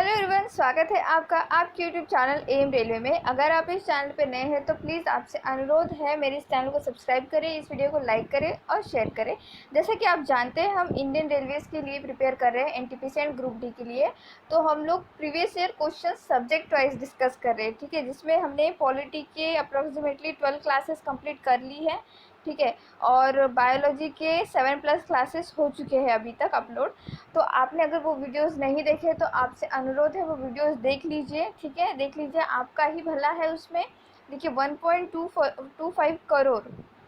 Hello everyone, स्वागत है आपका आपके यूट्यूब चैनल एम रेलवे में। अगर आप इस चैनल पर नए हैं तो प्लीज़ आपसे अनुरोध है मेरे इस चैनल को सब्सक्राइब करें, इस वीडियो को लाइक करें और शेयर करें। जैसा कि आप जानते हैं हम इंडियन रेलवेज़ के लिए प्रिपेयर कर रहे हैं, एनटीपीसी एंड ग्रुप डी के लिए। तो हम लोग previous year question subject wise discuss कर रहे हैं, ठीक है, जिसमें हमने पॉलिटी के अप्रॉक्सीमेटली 12 क्लासेस कंप्लीट कर ली है, ठीक है। और बायोलॉजी के 7+ क्लासेस हो चुके हैं अभी तक अपलोड। तो आपने अगर वो वीडियोस नहीं देखे तो आपसे अनुरोध है वो वीडियोस देख लीजिए, ठीक है, देख लीजिए, आपका ही भला है उसमें। देखिए 1.25 करोड़,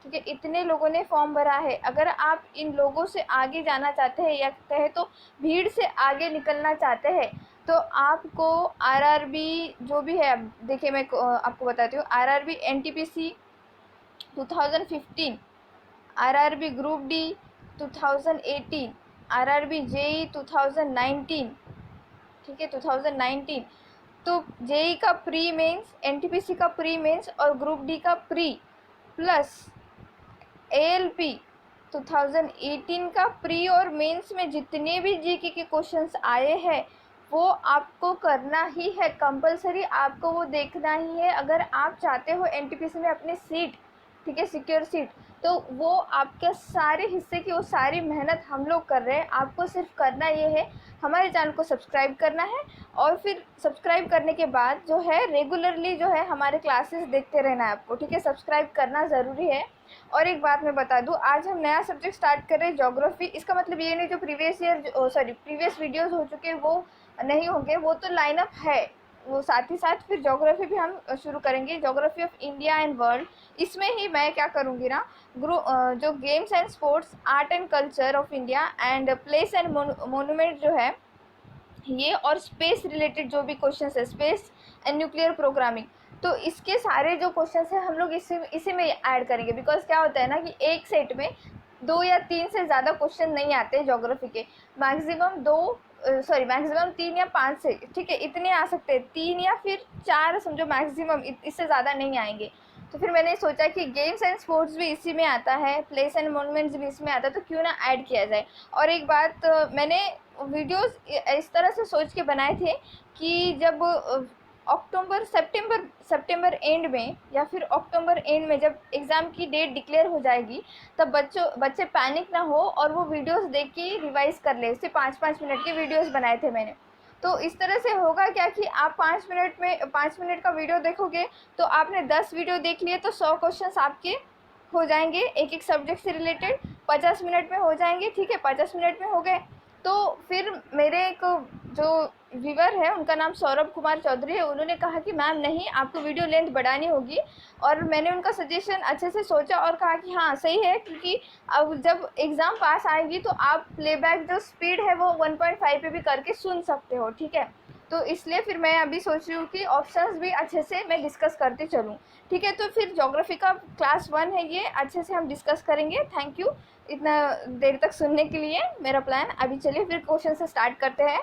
ठीक है, इतने लोगों ने फॉर्म भरा है। अगर आप इन लोगों से आगे जाना चाहते हैं या कहे तो भीड़ से आगे निकलना चाहते हैं तो आपको आरआरबी जो भी है, देखिए मैं आपको बताती हूँ, RRB NTPC 2015, RRB group D 2018, RRB JE 2019, ठीक है, 2019। तो जेई का प्री मेंस, एनटीपीसी का प्री मेंस और ग्रुप डी का प्री प्लस एएलपी 2018 का प्री और मेंस में जितने भी जीके के क्वेश्चंस आए हैं वो आपको करना ही है, कंपलसरी आपको वो देखना ही है अगर आप चाहते हो एनटीपीसी में अपनी सीट, ठीक है, सिक्योर सीट। तो वो आपके सारे हिस्से की वो सारी मेहनत हम लोग कर रहे हैं। आपको सिर्फ करना ये है, हमारे चैनल को सब्सक्राइब करना है और फिर सब्सक्राइब करने के बाद जो है रेगुलरली जो है हमारे क्लासेस देखते रहना है आपको, ठीक है, सब्सक्राइब करना ज़रूरी है। और एक बात मैं बता दूं, आज हम नया सब्जेक्ट स्टार्ट कर रहे हैं, ज्योग्राफी। इसका मतलब ये नहीं जो प्रीवियस वीडियोस हो चुके हैं वो नहीं होंगे, वो तो लाइनअप है, वो साथ ही साथ फिर ज्योग्राफी भी हम शुरू करेंगे, geography of India and world. इसमें ही मैं क्या करूँगी ना, जो games and sports, art and culture of India and place and monument जो है ये, और स्पेस रिलेटेड जो भी क्वेश्चंस है, स्पेस एंड न्यूक्लियर प्रोग्रामिंग, तो इसके सारे जो क्वेश्चंस हैं हम लोग इसी में ऐड करेंगे। बिकॉज क्या होता है ना कि एक सेट में 2 या 3 से ज़्यादा क्वेश्चन नहीं आते ज्योग्राफी के, मैक्सिमम 3 या 5 से, ठीक है, इतने आ सकते हैं, 3 या फिर 4 समझो मैक्सिमम, इससे ज़्यादा नहीं आएंगे। तो फिर मैंने सोचा कि गेम्स एंड स्पोर्ट्स भी इसी में आता है, प्लेस एंड मोनूमेंट्स भी इसमें आता है, तो क्यों ना ऐड किया जाए। और एक बात, मैंने वीडियोस इस तरह से सोच के बनाए थे कि जब सितंबर एंड में या फिर अक्टूबर एंड में जब एग्ज़ाम की डेट डिक्लेयर हो जाएगी तब बच्चे पैनिक ना हो और वो वीडियोस देख के रिवाइज़ कर ले। इससे 5-5 मिनट के वीडियोस बनाए थे मैंने। तो इस तरह से होगा क्या कि आप 5 मिनट का वीडियो देखोगे तो आपने 10 वीडियो देख लिए तो 100 क्वेश्चन आपके हो जाएंगे एक एक सब्जेक्ट से रिलेटेड, 50 मिनट में हो जाएंगे, ठीक है, 50 मिनट में हो गए। तो फिर मेरे एक जो व्यूवर है उनका नाम सौरभ कुमार चौधरी है, उन्होंने कहा कि मैम नहीं, आपको वीडियो लेंथ बढ़ानी होगी। और मैंने उनका सजेशन अच्छे से सोचा और कहा कि हाँ सही है, क्योंकि अब जब एग्ज़ाम पास आएगी तो आप प्लेबैक जो स्पीड है वो 1.5 पे भी करके सुन सकते हो, ठीक है। तो इसलिए फिर मैं अभी सोच रही हूँ कि ऑप्शंस भी अच्छे से मैं डिस्कस करते चलूँ, ठीक है। तो फिर ज्योग्राफी का क्लास 1 है, ये अच्छे से हम डिस्कस करेंगे। थैंक यू इतना देर तक सुनने के लिए मेरा प्लान। अभी चलिए फिर क्वेश्चन से स्टार्ट करते हैं।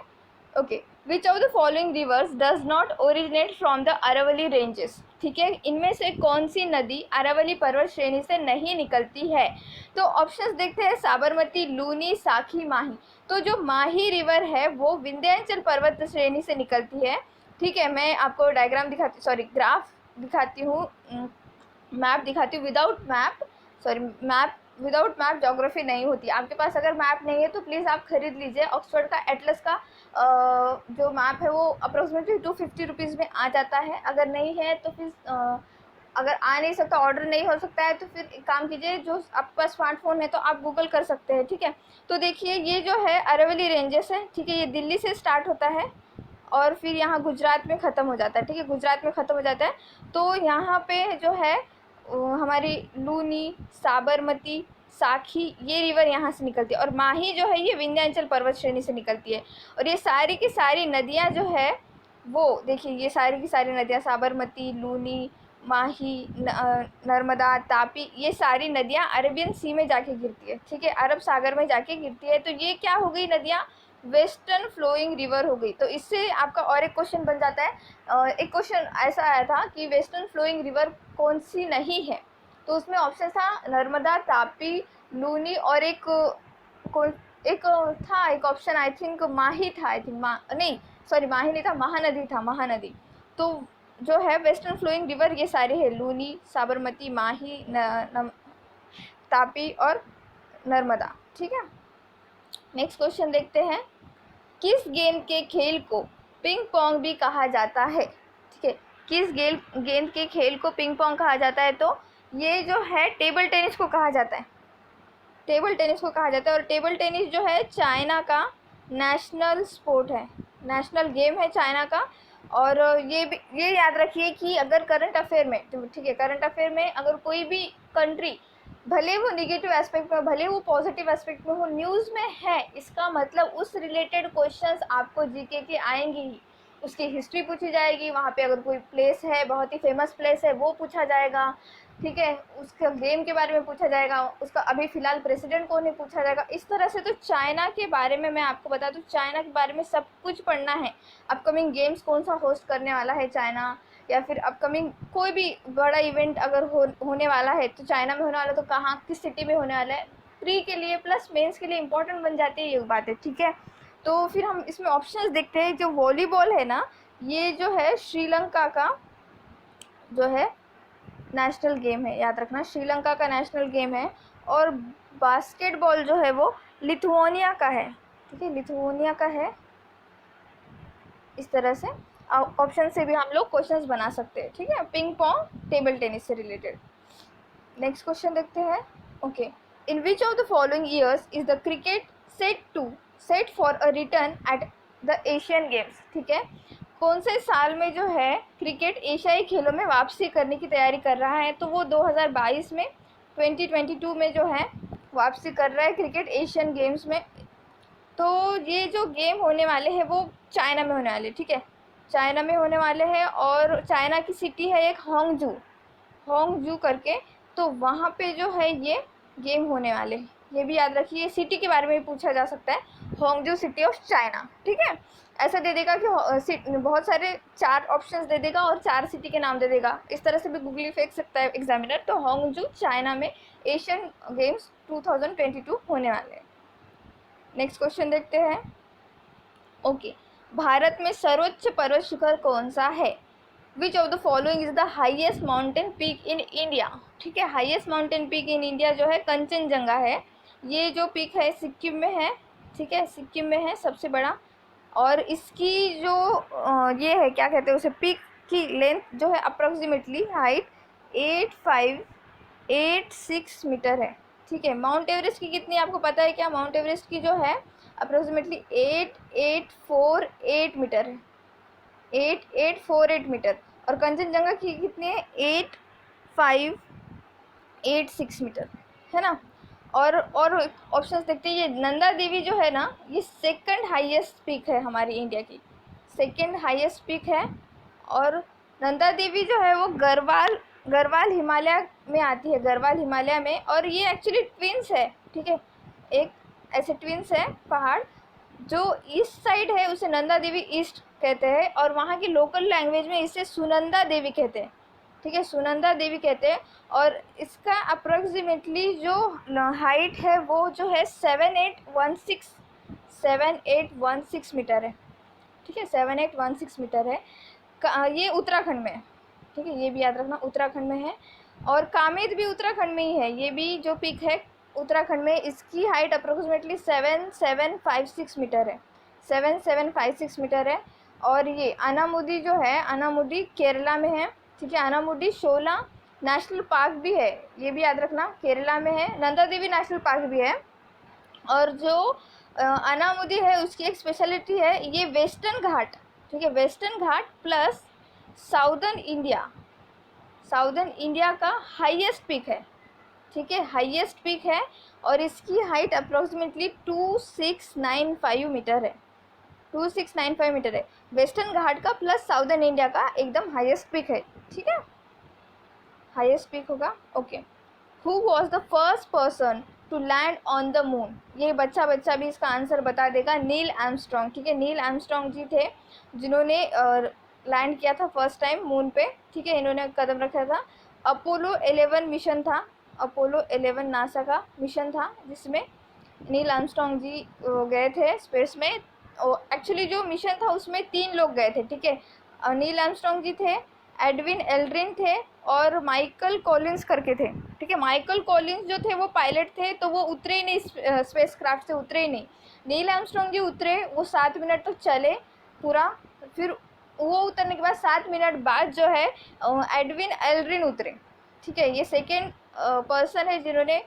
Okay, which of the following rivers does not originate from the Aravalli ranges, ठीक है, इनमें से कौन सी नदी अरावली पर्वत श्रेणी से नहीं निकलती है। तो ऑप्शंस देखते हैं, साबरमती, लूनी, साखी, माही। तो जो माही रिवर है वो विंध्याचल पर्वत श्रेणी से निकलती है, ठीक है। मैं आपको डायग्राम ग्राफ दिखाती हूँ, मैप दिखाती हूँ, मैप विदाउट मैप ज्योग्राफी नहीं होती। आपके पास अगर मैप नहीं है तो प्लीज़ आप खरीद लीजिए, ऑक्सफोर्ड का एटलस का जो मैप है वो अप्रोक्सीमेटली 250 रुपीज़ में आ जाता है। अगर नहीं है तो फिर अगर आ नहीं सकता, ऑर्डर नहीं हो सकता है, तो फिर एक काम कीजिए, जो आपके पास स्मार्टफोन है तो आप गूगल कर सकते हैं, ठीक है। तो देखिए ये जो है अरावली रेंजेस है, ठीक है, ये दिल्ली से स्टार्ट होता है और फिर यहाँ गुजरात में ख़त्म हो जाता है, ठीक है, गुजरात में ख़त्म हो जाता है। तो यहाँ पे जो है हमारी लूनी, साबरमती, साखी, ये रिवर यहाँ से निकलती है, और माही जो है ये विंध्याचल पर्वत श्रेणी से निकलती है। और ये सारी की सारी नदियाँ जो है वो देखिए, ये सारी की सारी नदियाँ, साबरमती, लूनी, माही, नर्मदा, तापी, ये सारी नदियाँ अरेबियन सी में जाके गिरती है, ठीक है, अरब सागर में जाके गिरती है। तो ये क्या हो गई, नदियाँ वेस्टर्न फ्लोइंग रिवर हो गई। तो इससे आपका और एक क्वेश्चन बन जाता है, एक क्वेश्चन ऐसा आया था कि वेस्टर्न फ्लोइंग रिवर कौन सी नहीं है, तो उसमें ऑप्शन था नर्मदा, तापी, लूनी और एक ऑप्शन आई थिंक माही था, आई थिंक नहीं, सॉरी माही नहीं था, महानदी था, महानदी। तो जो है वेस्टर्न फ्लोइंग रिवर ये सारे हैं, लूनी, साबरमती, माही, तापी और नर्मदा। ठीक है, नेक्स्ट क्वेश्चन देखते हैं। किस गेंद के खेल को पिंग पोंग भी कहा जाता है? ठीक है, किस गेंद के खेल को पिंग पोंग कहा जाता है? तो ये जो है टेबल टेनिस को कहा जाता है, टेबल टेनिस को कहा जाता है। और टेबल टेनिस जो है चाइना का नेशनल स्पोर्ट है, नेशनल गेम है चाइना का। और ये याद रखिए कि अगर करंट अफेयर में, ठीक है, करंट अफेयर में अगर कोई भी कंट्री भले वो निगेटिव एस्पेक्ट में, भले वो पॉजिटिव एस्पेक्ट में हो, न्यूज़ में है, इसका मतलब उस रिलेटेड क्वेश्चंस आपको जीके के आएंगे ही। उसकी हिस्ट्री पूछी जाएगी, वहाँ पे अगर कोई प्लेस है, बहुत ही फेमस प्लेस है, वो पूछा जाएगा। ठीक है, उसके गेम के बारे में पूछा जाएगा, उसका अभी फ़िलहाल प्रेसिडेंट कौन है पूछा जाएगा। इस तरह से तो चाइना के बारे में मैं आपको बता दूँ, चाइना के बारे में सब कुछ पढ़ना है। अपकमिंग गेम्स कौन सा होस्ट करने वाला है चाइना, या फिर अपकमिंग कोई भी बड़ा इवेंट अगर होने वाला है तो चाइना में होने वाला, तो कहाँ किस सिटी में होने वाला है, प्री के लिए प्लस मेंस के लिए इम्पोर्टेंट बन जाती है ये बातें। ठीक है, तो फिर हम इसमें ऑप्शंस देखते हैं। जो वॉलीबॉल है ना, ये जो है श्रीलंका का जो है नेशनल गेम है, याद रखना, श्रीलंका का नेशनल गेम है। और बास्केटबॉल जो है वो लिथुआनिया का है। ठीक है, लिथुआनिया का है। इस तरह से ऑप्शन से भी हम लोग क्वेश्चंस बना सकते हैं। ठीक है, पिंग पोंग टेबल टेनिस से रिलेटेड। नेक्स्ट क्वेश्चन देखते हैं। Okay, in which of the following years is the cricket set for a return at the Asian games? ठीक है, कौन से साल में जो है क्रिकेट एशियाई खेलों में वापसी करने की तैयारी कर रहा है? तो वो 2022 में, 2022 में जो है वापसी कर रहा है क्रिकेट एशियन गेम्स में। तो ये जो गेम होने वाले हैं वो चाइना में होने वाले, ठीक है, चाइना में होने वाले हैं। और चाइना की सिटी है एक होंगजू करके, तो वहाँ पे जो है ये गेम होने वाले हैं। ये भी याद रखिए, सिटी के बारे में भी पूछा जा सकता है, होंगजू सिटी ऑफ चाइना। ठीक है, ऐसा दे देगा कि बहुत सारे 4 ऑप्शंस दे देगा और 4 सिटी के नाम दे देगा, इस तरह से भी गूगली फेंक सकता है एग्जामिनर। तो होंगजू चाइना में एशियन गेम्स 2022 होने वाले हैं। नेक्स्ट क्वेश्चन देखते हैं। ओके, भारत में सर्वोच्च पर्वत शिखर कौन सा है? विच of the following is the highest mountain peak in India? ठीक है, highest mountain peak in India जो है कंचनजंगा है। ये जो पीक है सिक्किम में है। ठीक है, सिक्किम में है सबसे बड़ा। और इसकी जो ये है, क्या कहते हैं उसे, पीक की लेंथ जो है अप्रोक्सीमेटली हाइट 8586 मीटर है। ठीक है, माउंट एवरेस्ट की कितनी आपको पता है क्या? माउंट एवरेस्ट की जो है अप्रोक्सीमेटली 8848 मीटर है, 8848 मीटर। और कंचनजंगा की कितनी है? 8586 मीटर, है ना। और ऑप्शंस देखते हैं। ये नंदा देवी जो है ना, ये सेकंड हाईएस्ट पीक है हमारी इंडिया की, सेकंड हाईएस्ट पीक है। और नंदा देवी जो है वो गढ़वाल हिमालय में आती है, गढ़वाल हिमालय में। और ये एक्चुअली ट्विंस है। ठीक है, एक ऐसे ट्विंस है पहाड़, जो ईस्ट साइड है उसे नंदा देवी ईस्ट कहते हैं, और वहाँ की लोकल लैंग्वेज में इसे सुनंदा देवी कहते हैं। ठीक है, सुनंदा देवी कहते हैं। और इसका अप्रोक्सीमेटली जो हाइट है वो जो है 7816 मीटर है। ठीक है, 7816 मीटर है। ये उत्तराखंड में है। ठीक है, ये भी याद रखना, उत्तराखंड में है। और कामेद भी उत्तराखंड में ही है, ये भी जो पीक है उत्तराखंड में। इसकी हाइट अप्रोक्सीमेटली 7756 मीटर है, 7756 मीटर है। और ये अनामुदी जो है, अनामुदी केरला में है। ठीक है, अनामुदी शोला नेशनल पार्क भी है, ये भी याद रखना, केरला में है। नंदा देवी नेशनल पार्क भी है। और जो अनामुदी है उसकी एक स्पेशलिटी है, ये वेस्टर्न घाट। ठीक है, वेस्टर्न घाट प्लस साउदर्न इंडिया का हाईएस्ट पीक है। ठीक है, हाईएस्ट पीक है। और इसकी हाइट अप्रोक्सीमेटली 2695 मीटर है, 2695 मीटर है। वेस्टर्न घाट का प्लस साउदर्न इंडिया का एकदम हाईएस्ट पीक है। ठीक है, हाईएस्ट पीक होगा। Okay, who was the first person to land on the moon? ये बच्चा भी इसका आंसर बता देगा, नील आर्मस्ट्रॉन्ग। ठीक है, नील आर्मस्ट्रॉन्ग जी थे जिन्होंने लैंड किया था फर्स्ट टाइम मून पे। ठीक है, इन्होंने कदम रखा था। अपोलो 11 मिशन था, अपोलो 11 नासा का मिशन था जिसमें नील आर्मस्ट्रॉन्ग जी गए थे स्पेस में। एक्चुअली जो मिशन था उसमें 3 लोग गए थे, ठीक है। नील आर्मस्ट्रॉन्ग जी थे, एडविन एल्ड्रिन थे और माइकल कॉलिंस करके थे, ठीक है। माइकल कॉलिंस जो थे वो पायलट थे, तो वो उतरे ही नहीं, स्पेस क्राफ्ट से उतरे ही नहीं। नील आर्मस्ट्रॉन्ग जी उतरे, वो 7 मिनट तक चले पूरा, फिर वो उतरने के बाद 7 मिनट बाद जो है एडविन एल्ड्रिन उतरे, ठीक है। ये सेकेंड पर्सन है जिन्होंने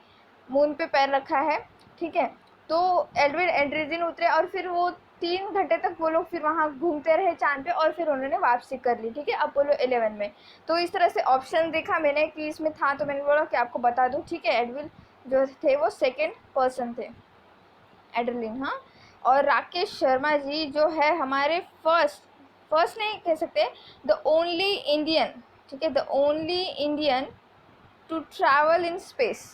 मून पे पैर रखा है, ठीक है। तो एडविन एल्ड्रिन उतरे और फिर वो 3 घंटे तक वो लोग फिर वहाँ घूमते रहे चांद पे और फिर उन्होंने वापसी कर ली, ठीक है, अपोलो 11 में। तो इस तरह से ऑप्शन देखा मैंने कि इसमें था, तो मैंने बोला कि आपको बता दूं, ठीक है। एडविन जो थे वो सेकेंड पर्सन थे, एड्रिन, हाँ। और राकेश शर्मा जी जो है हमारे फर्स्ट नहीं कह सकते, द ओनली इंडियन, ठीक है, the only Indian to travel in space,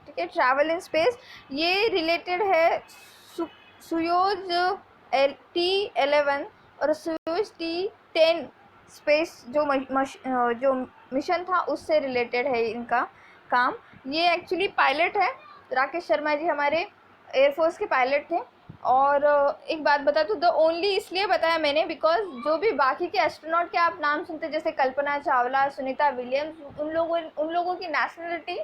ठीक है, ट्रैवल इन स्पेस। ये रिलेटेड है सुयोज T11 और सुयोज T10 स्पेस जो मिशन था उससे रिलेटेड है इनका काम। ये एक्चुअली पायलट है, राकेश शर्मा जी हमारे एयरफोर्स के पायलट थे। और एक बात बता दूँ, द ओनली इसलिए बताया मैंने बिकॉज जो भी बाकी के एस्ट्रोनॉट के आप नाम सुनते जैसे कल्पना चावला, सुनीता विलियम्स, उन लोगों की नेशनलिटी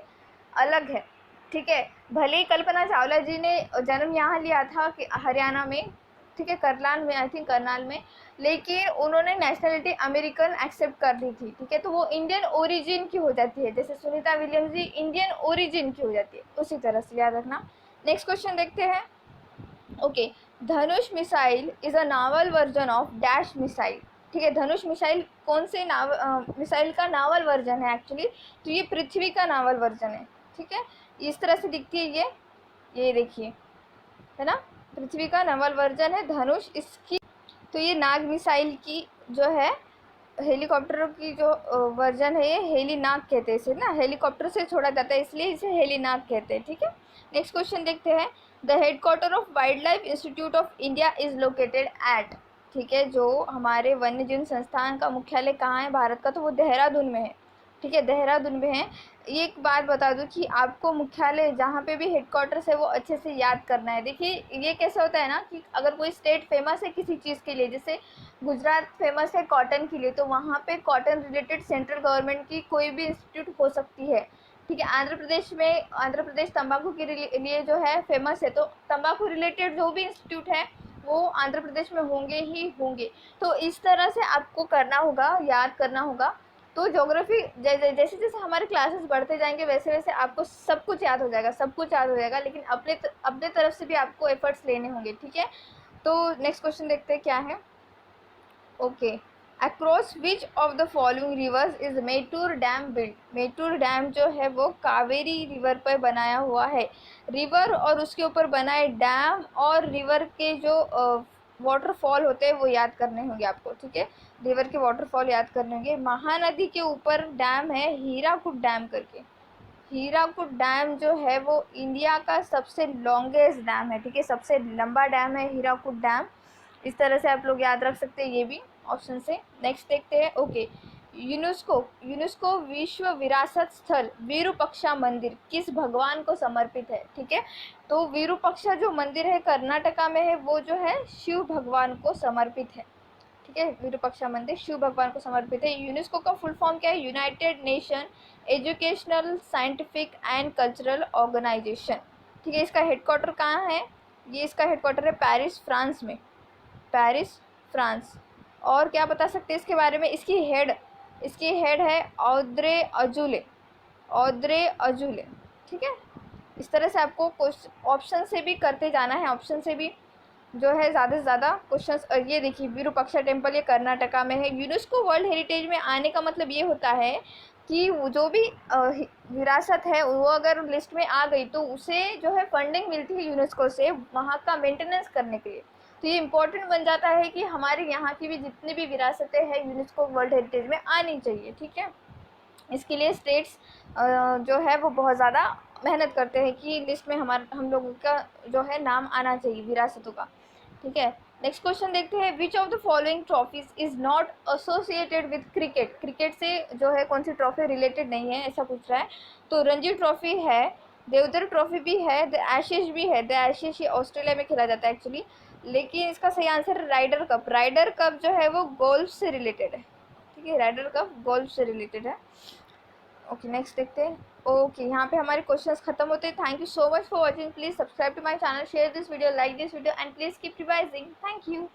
अलग है, ठीक है। भले ही कल्पना चावला जी ने जन्म यहाँ लिया था कि हरियाणा में, ठीक है, करनाल में, आई थिंक करनाल में, लेकिन उन्होंने नेशनलिटी अमेरिकन एक्सेप्ट कर ली थी, ठीक है। तो वो इंडियन ओरिजिन की हो जाती है, जैसे सुनीता विलियम्स जी इंडियन ओरिजिन की हो जाती है, उसी तरह से याद रखना। नेक्स्ट क्वेश्चन देखते हैं। Okay, Dhanush missile is a novel version of dash missile, ठीक है। धनुष मिसाइल कौन से मिसाइल का नावल वर्जन है एक्चुअली, तो ये पृथ्वी का नावल वर्जन है, ठीक है। इस तरह से दिखती है ये देखिए, है ना, पृथ्वी का नावल वर्जन है धनुष इसकी। तो ये नाग मिसाइल की जो है हेलीकॉप्टरों की जो वर्जन है, ये हेली नाग कहते हैं इसे ना, हेलीकॉप्टर से छोड़ा जाता है इसलिए इसे हेली नाग कहते हैं, ठीक है। नेक्स्ट क्वेश्चन देखते हैं। The headquarter of wild life institute of India is located at, ठीक है, जो हमारे वन्य जीवन संस्थान का मुख्यालय कहाँ है भारत का, तो वो देहरादून में है, ठीक है, देहरादून में है। एक बात बता दूं कि आपको मुख्यालय जहाँ पे भी हेडक्वार्टर्स है वो अच्छे से याद करना है। देखिए ये कैसे होता है ना कि अगर कोई स्टेट फेमस है किसी चीज़ के लिए, जैसे गुजरात फेमस है कॉटन के लिए, तो वहाँ पे कॉटन रिलेटेड सेंट्रल गवर्नमेंट की कोई भी इंस्टीट्यूट हो सकती है, ठीक है। आंध्र प्रदेश तंबाकू के लिए जो है फेमस है, तो तंबाकू रिलेटेड जो भी इंस्टीट्यूट है वो आंध्र प्रदेश में होंगे ही होंगे। तो इस तरह से आपको करना होगा, याद करना होगा। तो ज्योग्राफी जैसे जैसे हमारे क्लासेस बढ़ते जाएंगे वैसे वैसे आपको सब कुछ याद हो जाएगा, सब कुछ याद हो जाएगा, लेकिन अपने तरफ से भी आपको एफर्ट्स लेने होंगे, ठीक है। तो नेक्स्ट क्वेश्चन देखते हैं क्या है। Okay, across which of the following reverse is Mettur dam built, Mettur dam जो है वो कावेरी रिवर पर बनाया हुआ है। रिवर और उसके ऊपर बना है डैम, और रिवर के जो वाटरफॉल होते हैं वो याद करने होंगे आपको, ठीक है। रिवर के वाटरफॉल याद करने होंगे। महानदी के ऊपर डैम है हीराकुद डैम करके, हीराकुद डैम जो है वो इंडिया का सबसे लॉन्गेस्ट डैम है, ठीक है, सबसे लंबा डैम है हीराकुद डैम। इस तरह से आप लोग याद रख सकते हैं ये भी ऑप्शन से। नेक्स्ट देखते हैं। ओके, यूनेस्को विश्व विरासत स्थल विरूपक्षा मंदिर किस भगवान को समर्पित है, ठीक है। तो विरूपक्षा जो मंदिर है कर्नाटका में है, वो जो है शिव भगवान को समर्पित है, ठीक है। विरूपक्षा मंदिर शिव भगवान को समर्पित है। यूनेस्को का फुल फॉर्म क्या है, United Nation Educational Scientific and Cultural Organization, ठीक है। इसका हेडक्वार्टर कहाँ है, ये इसका हेडक्वार्टर है पेरिस फ्रांस में, पेरिस फ्रांस। और क्या बता सकते हैं इसके बारे में, इसकी हेड है ऑद्रे अजूले, ऑद्रे अजूले, ठीक है। इस तरह से आपको ऑप्शन से भी करते जाना है, ऑप्शन से भी जो है ज़्यादा से ज़्यादा क्वेश्चंस। और ये देखिए विरूपाक्षा टेम्पल, ये कर्नाटका में है। यूनेस्को वर्ल्ड हेरिटेज में आने का मतलब ये होता है कि वो जो भी विरासत है वो अगर लिस्ट में आ गई तो उसे जो है फंडिंग मिलती है यूनेस्को से वहाँ का मेंटेनेंस करने के लिए। तो ये इम्पोर्टेंट बन जाता है कि हमारे यहाँ की भी जितनी भी विरासतें हैं यूनेस्को वर्ल्ड हेरिटेज में आनी चाहिए, ठीक है। इसके लिए स्टेट्स जो है वो बहुत ज़्यादा मेहनत करते हैं कि लिस्ट में हम लोगों का जो है नाम आना चाहिए विरासतों का, ठीक है। नेक्स्ट क्वेश्चन देखते हैं। विच of the following trophies is not associated with cricket, cricket से जो है कौन सी ट्रॉफी रिलेटेड नहीं है ऐसा पूछ रहा है। तो रणजी ट्रॉफी है, देवधर ट्रॉफी भी है, द एशेज भी है, द एशेज ये ऑस्ट्रेलिया में खेला जाता है एक्चुअली। लेकिन इसका सही answer Ryder Cup. Ryder Cup जो है वो गोल्फ से रिलेटेड है, ठीक है, राइडर कप गोल्फ से रिलेटेड है। ओके नेक्स्ट देखते हैं। ओके यहाँ पे हमारे क्वेश्चंस खत्म होते हैं। Thank you so much for watching. Please subscribe to my channel, share this video, like this video and please keep revising. Thank you.